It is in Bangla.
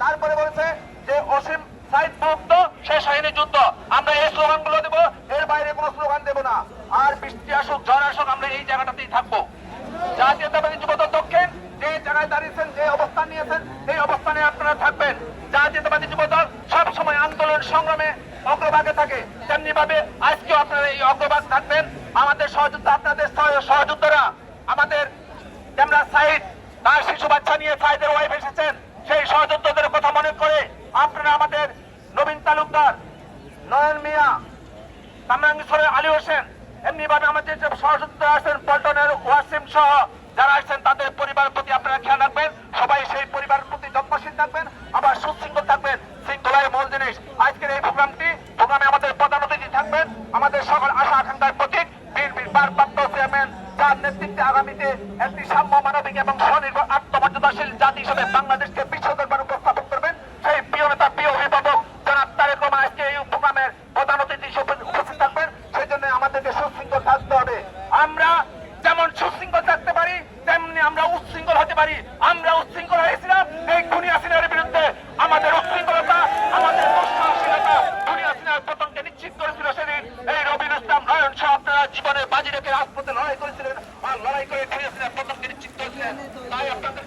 তারপরে বলছে যে অসীম সাইড মুক্ত শেষ হয়নি যুদ্ধ। আমরা এই স্লোগান গুলো দেবো, এর বাইরে কোনো স্লোগান দেবো না। আর বৃষ্টি আসুক ঝড় আসুক আমরা এই জায়গাটাতেই থাকবো। জাতীয়তাবাদী যুবদল দক্ষিণ যে জায়গায় দাঁড়িয়েছেন, যে অবস্থান নিয়েছেন, এই অবস্থানে আপনারা থাকবেন। জাতীয়তাবাদী যুবদল সবসময় আন্দোলন সংগ্রামে অগ্রভাগে থাকে, তেমনি ভাবে আজকেও আপনারা এই অগ্রভাগ থাকবেন। আমাদের সহযোদ্ধা, আপনাদের সহযোদ্ধারা, আমাদের ক্যামেরা সাইড তার শিশু বাচ্চা নিয়ে সাইদের ওয়াইফ এসেছেন, সেই সহযোদ্ধাদের কথা মনে করে আপনারা আমাদের নবীন তালুকদার, নয়ন মিয়া, কামরাঙ্গীশ্বরের আলী হোসেন, এমনি ভাবে আমাদের যে সহযোদ্ধা আছেন পল্টনের ওয়াসিম সহ যারা আছেন, তাদের পরিবারের প্রতি আপনারা খেয়াল রাখবেন। সবাই সেই পরিবারের প্রতি যত্নশীল থাকবেন, আবার সুশৃঙ্খল থাকবেন। শৃঙ্খলাই মূল জিনিস। আজকের এই প্রোগ্রামে আমাদের প্রধান অতিথি থাকবেন আমাদের সকল আশা আকাঙ্ক্ষার প্রতীক বিএনপির ভারপ্রাপ্ত চেয়ারম্যান, যার নেতৃত্বে আগামীতে একটি সাম্য, মানবিক এবং স্বনির্ভর আত্মমর্যাদাশীল জাতি হিসেবে বাংলাদেশকে বিশ্ব দরবারে উপস্থাপন করবেন সেই প্রিয় নেতা, প্রিয় অভিভাবক জনাব তারেক রহমান আজকে এই প্রোগ্রামের প্রধান অতিথি হিসেবে উপস্থিত থাকবেন। সেই জন্য আমাদেরকে সুশৃঙ্খল থাকতে হবে। আমরা যেমন সুশৃঙ্খল থাকতে পারি, তেমনি আমরা উচ্ছৃঙ্খল হতে পারি। আমরা উচ্ছৃঙ্খল হয়েছিলাম এই খুনি হাসিনার বিরুদ্ধে। আমাদের উচ্ছৃঙ্খলতা, আমাদের দুঃসাহসিকতা খুনি হাসিনার পতনকে নিশ্চিত করেছিল সেদিন এই রবিউল ইসলাম নয়ন সহ আপনারা জীবনের বাজি রেখে রাজপথে লড়াই করেছিলেন আর লড়াই করে খুনি হাসিনার পতনকে নিশ্চিত করেছিলেন। তাই আপনাদের